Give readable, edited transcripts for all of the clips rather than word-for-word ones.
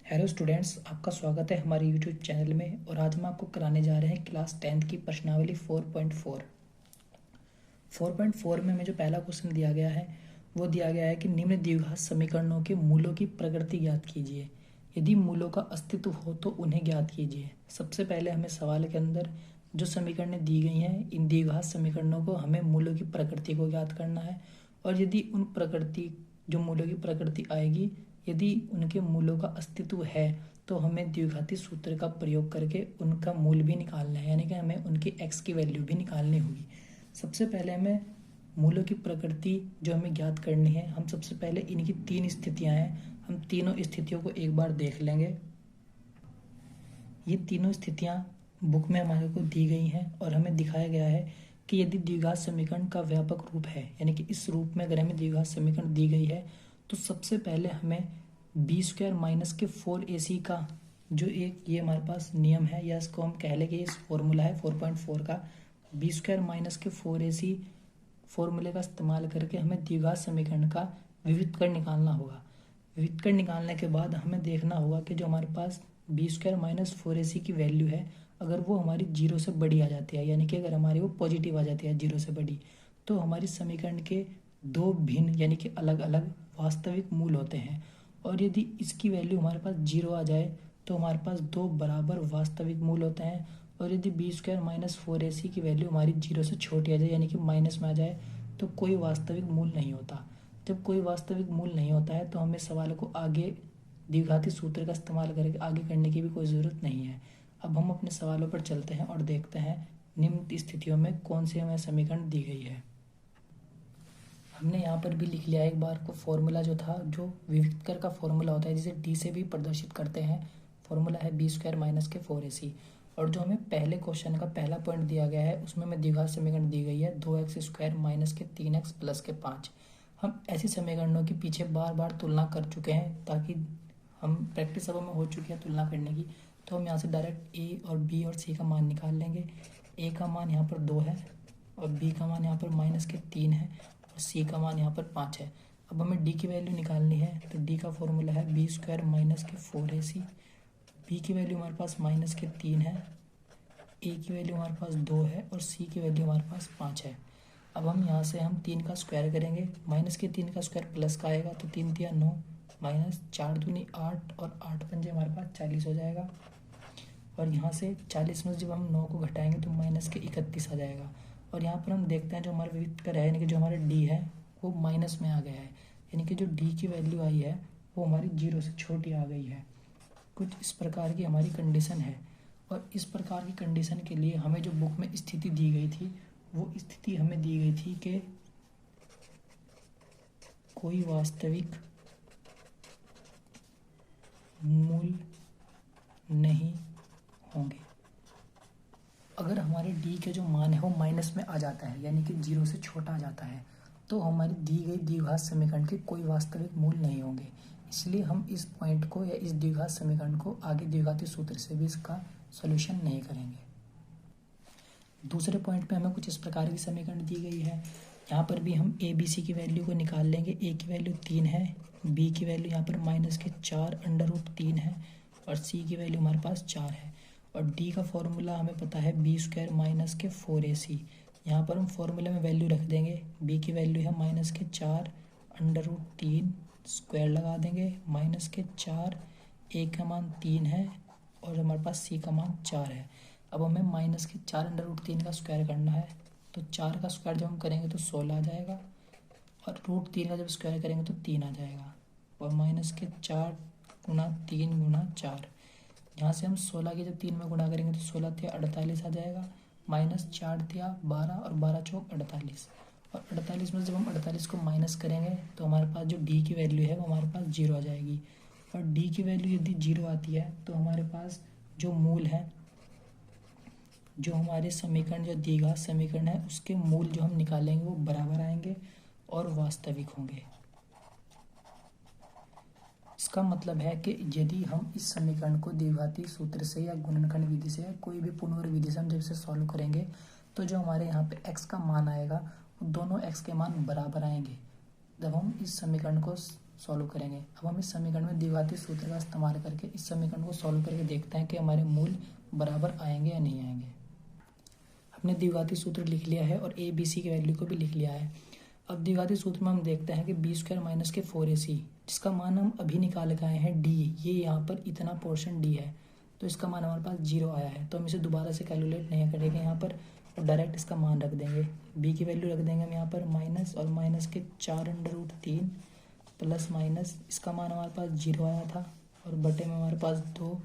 Hello students, आपका स्वागत है हमारे यूट्यूब चैनल में। और आज हम आपको कराने जा रहे हैं क्लास 10th की प्रश्नावली 4.4। 4.4 में हमें जो पहला क्वेश्चन दिया गया है वो दिया गया है कि निम्न द्विघात समीकरणों के मूलों की प्रकृति ज्ञात कीजिए। यदि मूलों का अस्तित्व हो तो उन्हें ज्ञात कीजिए। सबसे पहले हमें सवाल के अंदर जो समीकरणें दी गई हैं, इन द्विघात समीकरणों को हमें मूलों की प्रकृति को ज्ञात करना है। और यदि उन प्रकृति जो मूलों की प्रकृति आएगी, यदि उनके मूलों का अस्तित्व है तो हमें द्विघाती सूत्र का प्रयोग करके उनका मूल भी निकालना है, यानी कि हमें उनकी x की वैल्यू भी निकालनी होगी। सबसे पहले हमें मूलों की प्रकृति जो हमें ज्ञात करनी है, हम सबसे पहले इनकी तीन स्थितियां हैं, हम तीनों स्थितियों को एक बार देख लेंगे। ये तीनों स्थितियां बुक में हमारे को दी गई हैं और हमें दिखाया गया है कि यदि द्विघात समीकरण का व्यापक रूप है, यानी कि इस रूप में अगर हमें द्विघात समीकरण दी गई है तो सबसे पहले हमें b² माइनस के 4ac का जो एक ये हमारे पास नियम है, या इसको हम कह लें कि इस फॉर्मूला है 4.4 का, b² माइनस के 4ac फॉर्मूले का इस्तेमाल करके हमें द्विघात समीकरण का विविधकरण निकालना होगा। विविधकरण निकालने के बाद हमें देखना होगा कि जो हमारे पास b² माइनस 4ac की वैल्यू है, अगर वो हमारी जीरो से बड़ी आ जाती है, यानी कि अगर हमारी वो पॉजिटिव आ जाती है जीरो से बड़ी, तो हमारी समीकरण के दो भिन्न यानी कि अलग अलग वास्तविक मूल होते हैं। और यदि इसकी वैल्यू हमारे पास जीरो आ जाए तो हमारे पास दो बराबर वास्तविक मूल होते हैं। और यदि b² माइनस 4ac की वैल्यू हमारी जीरो से छोटी आ जाए, यानी कि माइनस में आ जाए, तो कोई वास्तविक मूल नहीं होता। जब कोई वास्तविक मूल नहीं होता है तो हमें सवाल को आगे द्विघाती सूत्र का इस्तेमाल करके आगे करने की भी कोई ज़रूरत नहीं है। अब हम अपने सवालों पर चलते हैं और देखते हैं निम्न स्थितियों में कौन सी हमें समीकरण दी गई है। हमने यहाँ पर भी लिख लिया एक बार को फॉर्मूला जो था, जो विविधकर का फॉर्मूला होता है जिसे डी से भी प्रदर्शित करते हैं। फॉर्मूला है b² माइनस के 4ac। और जो हमें पहले क्वेश्चन का पहला पॉइंट दिया गया है उसमें हमें द्विघात समीकरण दी गई है 2x² माइनस के 3x प्लस के 5। हम ऐसी समीकरणों के पीछे बार बार तुलना कर चुके हैं, ताकि हम प्रैक्टिस अब हमें हो चुकी है तुलना करने की। तो हम यहाँ से डायरेक्ट a और b और c का मान निकाल लेंगे। a का मान यहाँ पर 2 है और b का मान यहाँ पर माइनस के 3 है और c का मान यहाँ पर 5 है। अब हमें d की वैल्यू निकालनी है, तो d का फॉर्मूला है b² माइनस के 4ac। b की वैल्यू हमारे पास माइनस के 3 है, a की वैल्यू हमारे पास 2 है और c की वैल्यू हमारे पास 5 है। अब हम यहाँ से हम 3 का स्क्वायर करेंगे, माइनस के 3 का स्क्वायर प्लस का आएगा, तो 3 तिया 9 माइनस 4 दूनी 8 और 8 पंजे हमारे पास 40 हो जाएगा। और यहाँ से 40 में जब हम 9 को घटाएंगे तो माइनस के 31 आ जाएगा। और यहाँ पर हम देखते हैं जो हमारा विविधकर है, यानी कि जो हमारा डी है वो माइनस में आ गया है, यानी कि जो डी की वैल्यू आई है वो हमारी जीरो से छोटी आ गई है। कुछ इस प्रकार की हमारी कंडीशन है। और इस प्रकार की कंडीशन के लिए हमें जो बुक में स्थिति दी गई थी, वो स्थिति हमें दी गई थी कि कोई वास्तविक मूल नहीं होंगे। अगर हमारे डी के जो मान है वो माइनस में आ जाता है, यानी कि जीरो से छोटा आ जाता है, तो हमारी दी गई द्विघात समीकरण के कोई वास्तविक मूल नहीं होंगे। इसलिए हम इस पॉइंट को या इस द्विघात समीकरण को आगे द्विघाती सूत्र से भी इसका सॉल्यूशन नहीं करेंगे। दूसरे पॉइंट पे हमें कुछ इस प्रकार की समीकरण दी गई है। यहाँ पर भी हम ए बी सी की वैल्यू को निकाल लेंगे। ए की वैल्यू 3 है, बी की वैल्यू यहाँ पर माइनस के 4√3 है और सी की वैल्यू हमारे पास 4 है। और डी का फॉर्मूला हमें पता है b² माइनस के 4ac। यहाँ पर हम फॉर्मूले में वैल्यू रख देंगे। b की वैल्यू है माइनस के 4√3, स्क्वायर लगा देंगे, माइनस के 4, a का मान 3 है और हमारे पास c का मान 4 है। अब हमें माइनस के 4√3 का स्क्वायर करना है, तो 4 का स्क्वायर जब हम करेंगे तो 16 आ जाएगा और √3 का जब स्क्वायर करेंगे तो 3 आ जाएगा। और माइनस के 4 गुना 3 गुना 4, यहाँ से हम 16 की जब 3 में गुणा करेंगे तो 16 तिया 48 आ जाएगा, माइनस 4 तिया 12 और 12 चौक 48। और 48 में जब हम 48 को माइनस करेंगे तो हमारे पास जो डी की वैल्यू है वो हमारे पास जीरो आ जाएगी। और डी की वैल्यू यदि जीरो आती है तो हमारे पास जो मूल है, जो हमारे समीकरण जो द्विघात समीकरण है उसके मूल जो हम निकालेंगे वो बराबर आएंगे और वास्तविक होंगे। इसका मतलब है कि यदि हम इस समीकरण को द्विघाती सूत्र से या गुणनखंड विधि से या कोई भी पुनर्विधि से हम जब इसे सॉल्व करेंगे तो जो हमारे यहाँ पे x का मान आएगा वो दोनों x के मान बराबर आएंगे। जब हम इस समीकरण को सॉल्व करेंगे। अब हम इस समीकरण में द्विघातीय सूत्र का इस्तेमाल करके इस समीकरण को सॉल्व करके देखते हैं कि हमारे मूल बराबर आएंगे या नहीं आएंगे। हमने द्विघातीय सूत्र लिख लिया है और ए बी सी की वैल्यू को भी लिख लिया है। अब द्विघातीय सूत्र में हम देखते हैं कि बी स्क्वायर माइनस के 4ac, जिसका मान हम अभी निकाल के आए हैं डी, ये यहाँ पर इतना पोर्शन डी है, तो इसका मान हमारे पास 0 आया है। तो हम इसे दोबारा से कैलकुलेट नहीं करेंगे यहाँ पर और डायरेक्ट इसका मान रख देंगे। बी की वैल्यू रख देंगे हम यहाँ पर माइनस और माइनस के 4√3 प्लस माइनस, इसका मान हमारे पास 0 आया था और बटे में हमारे पास 2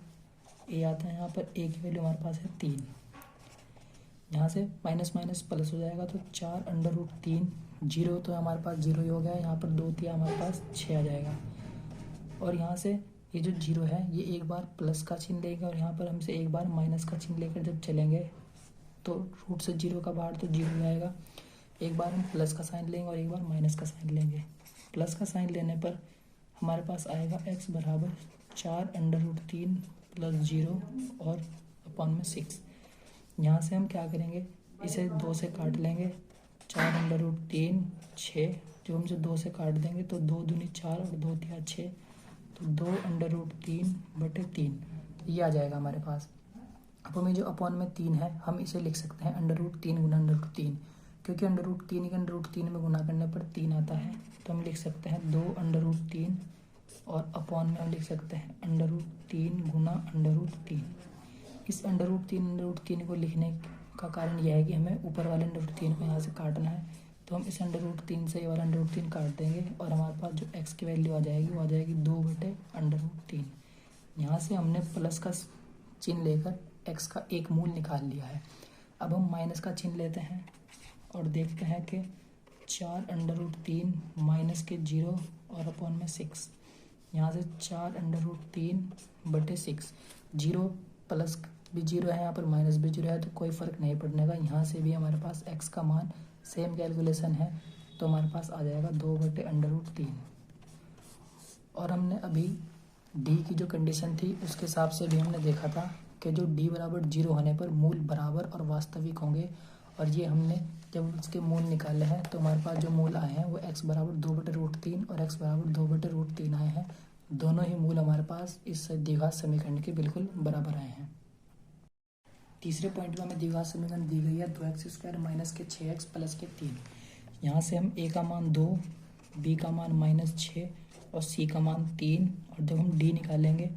ए आता है। यहाँ पर ए की वैल्यू हमारे पास है 3, यहाँ से माइनस माइनस प्लस हो जाएगा तो 4√3, 0 तो हमारे पास 0 ही हो गया। यहाँ पर 2 तिया हमारे पास 6 आ जाएगा और यहाँ से ये जो 0 है ये एक बार प्लस का चिन्ह लेगा और यहाँ पर हमसे एक बार माइनस का चिन्ह लेकर जब चलेंगे तो रूट से 0 का बाहर तो 0 जाएगा। एक बार हम प्लस का साइन लेंगे और एक बार माइनस का साइन लेंगे। प्लस का साइन लेने पर हमारे पास आएगा x बराबर 4√3 प्लस 0 और अपॉन में 6। यहाँ से हम क्या करेंगे, इसे 2 से काट लेंगे। 4√3 6, जो हम 2 से काट देंगे तो 2 दूनी 4 और 2 तिया 6, तो 2√3/3 ये आ जाएगा हमारे पास। अब हमें जो अपॉन में 3 है हम इसे लिख सकते हैं √3 गुना √3, क्योंकि √3 के √3 में गुना करने पर 3 आता है, तो हम लिख सकते हैं 2√3 और अपॉन में हम लिख सकते हैं √3 गुना √3। इस √3 को लिखने का कारण यह है कि हमें ऊपर वाले √3 को यहाँ से काटना है, तो हम इस √3 से ये वाला √3 काट देंगे और हमारे पास जो x की वैल्यू आ जाएगी वो आ जाएगी 2/√3। यहाँ से हमने प्लस का चिन्ह लेकर x का एक मूल निकाल लिया है। अब हम माइनस का चिन्ह लेते हैं और देखते हैं कि 4√3 माइनस के 0 और अपॉन में 6, यहाँ से 4√3/6, 0 प्लस भी 0 है, यहाँ पर माइनस भी 0 है, तो कोई फ़र्क नहीं पड़ने का। यहाँ से भी हमारे पास x का मान सेम कैलकुलेशन है, तो हमारे पास आ जाएगा 2/√3। और हमने अभी d की जो कंडीशन थी उसके हिसाब से भी हमने देखा था कि जो d बराबर 0 होने पर मूल बराबर और वास्तविक होंगे, और ये हमने जब उसके मूल निकाले हैं तो हमारे पास जो मूल आए हैं वो x बराबर 2/√3 और x बराबर 2/√3 आए हैं। दोनों ही मूल हमारे पास इस द्विघात समीकरण के बिल्कुल बराबर आए हैं। तीसरे पॉइंट में हमें द्विघात समीकरण दी गई है 2x² माइनस के 6x प्लस के 3। यहाँ से हम a का मान 2, b का मान -6 और c का मान 3, और जब हम d निकालेंगे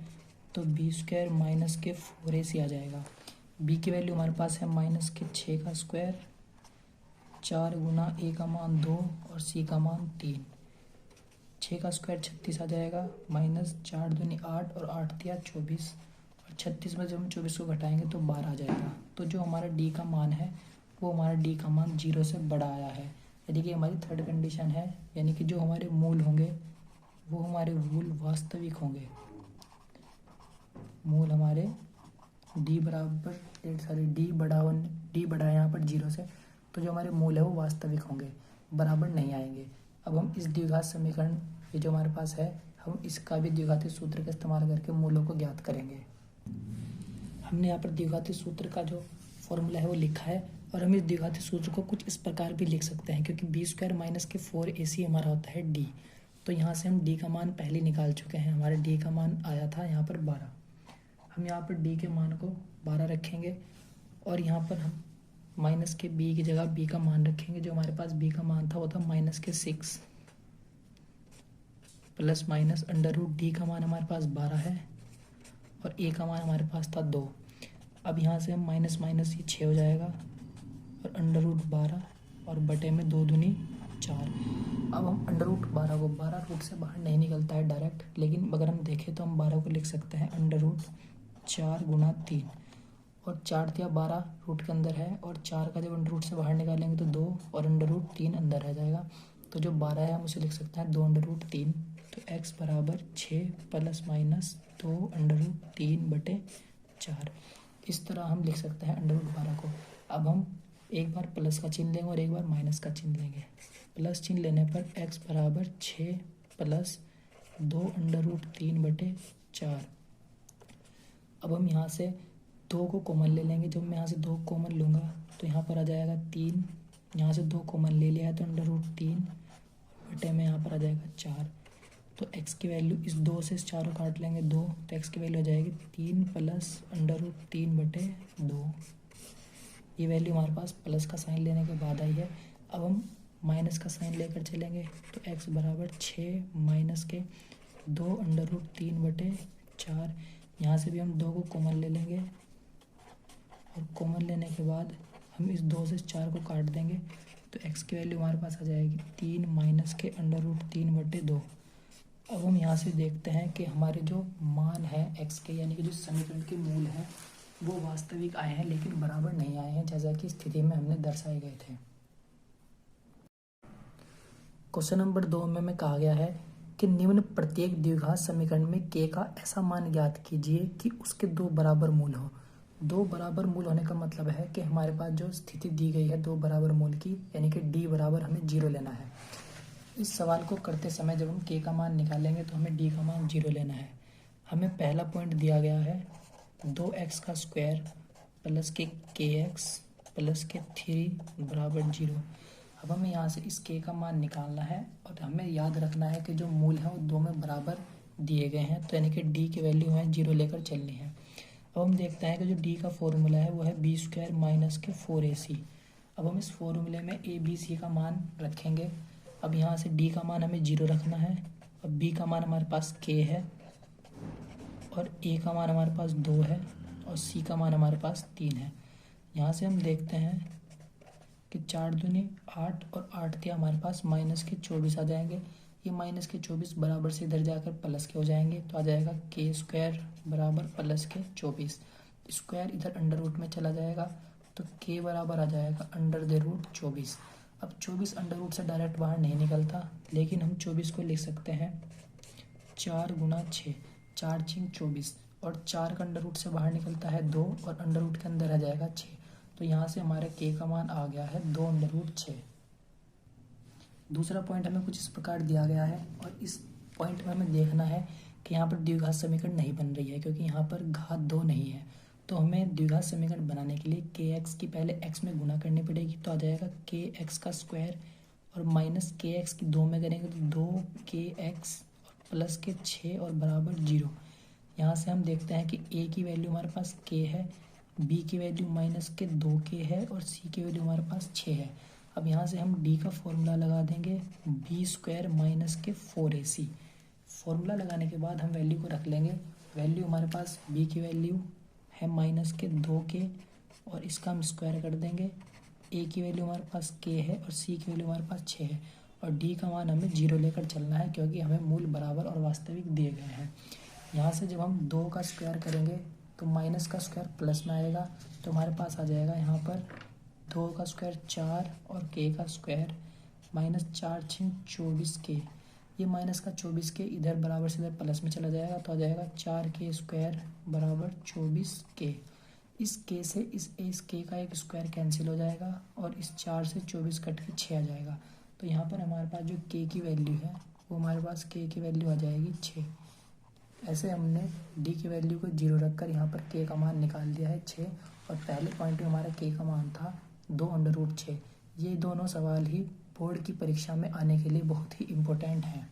तो b² माइनस के 4ac आ जाएगा। b की वैल्यू हमारे पास है माइनस के 6 का स्क्वायर, 4 गुना a का मान 2 और c का मान 3, 6 का स्क्वायर 36 आ जाएगा, माइनस 4 दूनी 8 और 8 तिया 24, और 36 में जब हम 24 को घटाएंगे तो 12 आ जाएगा। तो जो हमारा d का मान है वो हमारा d का मान 0 से बड़ा आया है, यानी कि हमारी थर्ड कंडीशन है, यानी कि जो हमारे मूल होंगे वो हमारे मूल वास्तविक होंगे। मूल हमारे d बड़ा है यहाँ पर 0 से, तो जो हमारे मूल है वो वास्तविक होंगे, बराबर नहीं आएंगे। अब हम इस द्विघात समीकरण ये जो हमारे पास है हम इसका भी द्विघातीय सूत्र का इस्तेमाल करके मूलों को ज्ञात करेंगे। हमने यहाँ पर द्विघातीय सूत्र का जो फॉर्मूला है वो लिखा है, और हम इस द्विघातीय सूत्र को कुछ इस प्रकार भी लिख सकते हैं, क्योंकि b² माइनस के 4ac हमारा होता है d, तो यहाँ से हम d का मान पहले निकाल चुके हैं। हमारे d का मान आया था यहाँ पर 12, हम यहाँ पर d के मान को 12 रखेंगे और यहाँ पर हम माइनस के b की जगह b का मान रखेंगे। जो हमारे पास b का मान था वो था माइनस के 6 प्लस माइनस √d का मान हमारे पास 12 है और a का मान हमारे पास था 2। अब यहाँ से हम माइनस माइनस ये 6 हो जाएगा और √12 और बटे में 2 दूनी 4। अब हम √12 को 12 रूट से बाहर नहीं निकलता है डायरेक्ट, लेकिन अगर हम देखें तो हम 12 को लिख सकते हैं √4 गुना 3, और 4 तिया 12 रूट के अंदर है, और 4 का जब अंडर रूट से बाहर निकालेंगे तो 2 और √3 अंदर रह जाएगा, तो जो 12 है हम उसे लिख सकते हैं 2√3। तो x बराबर 6 प्लस माइनस 2√3/4, इस तरह हम लिख सकते हैं √12 को। अब हम एक बार प्लस का चिन्ह लेंगे और एक बार माइनस का चिन्ह लेंगे। प्लस चिन्ह लेने पर x बराबर 6 प्लस 2√3/4। अब हम यहाँ से 2 को कॉमन ले लेंगे। जब मैं यहाँ से 2 कॉमन लूँगा तो यहाँ पर आ जाएगा 3, यहाँ से 2 कॉमन ले लिया है तो √3 बटे में यहाँ पर आ जाएगा 4। तो x की वैल्यू इस 2 से इस 4 को काट लेंगे 2, तो x की वैल्यू आ जाएगी 3 प्लस √3/2। ये वैल्यू हमारे पास प्लस का साइन लेने के बाद आई है। अब हम माइनस का साइन लेकर चलेंगे तो x बराबर 6 माइनस के 2√3/4। यहाँ से भी हम 2 को कॉमन ले लेंगे और कॉमन लेने के बाद हम इस 2 से 4 को काट देंगे तो x की वैल्यू हमारे पास आ जाएगी 3 माइनस के √3/2। अब हम यहाँ से देखते हैं कि हमारे जो मान है x के, यानी कि जो समीकरण के मूल हैं वो वास्तविक आए हैं लेकिन बराबर नहीं आए हैं, जैसा कि स्थिति में हमने दर्शाए गए थे। क्वेश्चन नंबर 2 में हमें कहा गया है कि निम्न प्रत्येक द्विघात समीकरण में k का ऐसा मान ज्ञात कीजिए कि उसके 2 बराबर मूल हो। 2 बराबर मूल होने का मतलब है कि हमारे पास जो स्थिति दी गई है 2 बराबर मूल की, यानी कि d बराबर हमें 0 लेना है। इस सवाल को करते समय जब हम k का मान निकालेंगे तो हमें d का मान 0 लेना है। हमें पहला पॉइंट दिया गया है 2x² प्लस के kx प्लस के 3 बराबर 0। अब हमें यहाँ से इस k का मान निकालना है और हमें याद रखना है कि जो मूल हैं वो 2 में बराबर दिए गए हैं, तो यानी कि d की वैल्यू हमें 0 लेकर चलनी है। अब हम देखते हैं कि जो d का फॉर्मूला है वो है b² माइनस के 4ac। अब हम इस फॉर्मूले में a b c का मान रखेंगे। अब यहाँ से d का मान हमें 0 रखना है। अब b का मान हमारे पास k है और a का मान हमारे पास 2 है और c का मान हमारे पास 3 है। यहाँ से हम देखते हैं कि 4 दूनी 8 और 8 थे हमारे पास माइनस के 24 आ जाएंगे। ये माइनस के 24 बराबर से इधर जाकर प्लस के हो जाएंगे, तो आ जाएगा k² बराबर प्लस के 24। स्क्वायर इधर अंडर रूट में चला जाएगा तो k बराबर आ जाएगा √24। अब 24 अंडर रूट से डायरेक्ट बाहर नहीं निकलता, लेकिन हम 24 को लिख सकते हैं 4 गुना 6, 4 6 24, और 4 का अंडर रूट से बाहर निकलता है 2 और अंडर रूट के अंदर आ जाएगा 6। तो यहाँ से हमारे k का मान आ गया है 2√6। दूसरा पॉइंट हमें कुछ इस प्रकार दिया गया है और इस पॉइंट में हमें देखना है कि यहाँ पर द्विघात समीकरण नहीं बन रही है, क्योंकि यहाँ पर घात 2 नहीं है। तो हमें द्विघात समीकरण बनाने के लिए kx की पहले x में गुणा करनी पड़ेगी, तो आ जाएगा kx² और माइनस kx की 2 में करेंगे तो 2kx और प्लस के 6 और बराबर 0। यहाँ से हम देखते हैं कि a की वैल्यू हमारे पास k है, b की वैल्यू माइनस के 2k है और c की वैल्यू हमारे पास 6 है। अब यहाँ से हम d का फॉर्मूला लगा देंगे b² माइनस के 4ac। फॉर्मूला लगाने के बाद हम वैल्यू को रख लेंगे। वैल्यू हमारे पास b की वैल्यू है माइनस के 2k और इसका हम स्क्वायर कर देंगे। a की वैल्यू हमारे पास k है और c की वैल्यू हमारे पास 6 है और d का मान हमें 0 लेकर चलना है, क्योंकि हमें मूल बराबर और वास्तविक दिए गए हैं। यहाँ से जब हम 2 का स्क्वायर करेंगे तो माइनस का स्क्वायर प्लस में आएगा, तो हमारे पास आ जाएगा यहाँ पर 2 का स्क्वायर 4 और k का स्क्वायर माइनस 4 6 24k। ये माइनस का 24k इधर बराबर से इधर प्लस में चला जाएगा, तो आ जाएगा 4k² बराबर 24k। इस k से इस k का एक स्क्वायर कैंसिल हो जाएगा और इस 4 से 24 कट के 6 आ जाएगा। तो यहाँ पर हमारे पास जो k की वैल्यू है वो हमारे पास k की वैल्यू आ जाएगी 6। ऐसे हमने d की वैल्यू को 0 रखकर यहाँ पर k का मान निकाल दिया है 6, और पहले पॉइंट में हमारा k का मान था 2√6। ये दोनों सवाल ही बोर्ड की परीक्षा में आने के लिए बहुत ही इम्पोर्टेंट हैं।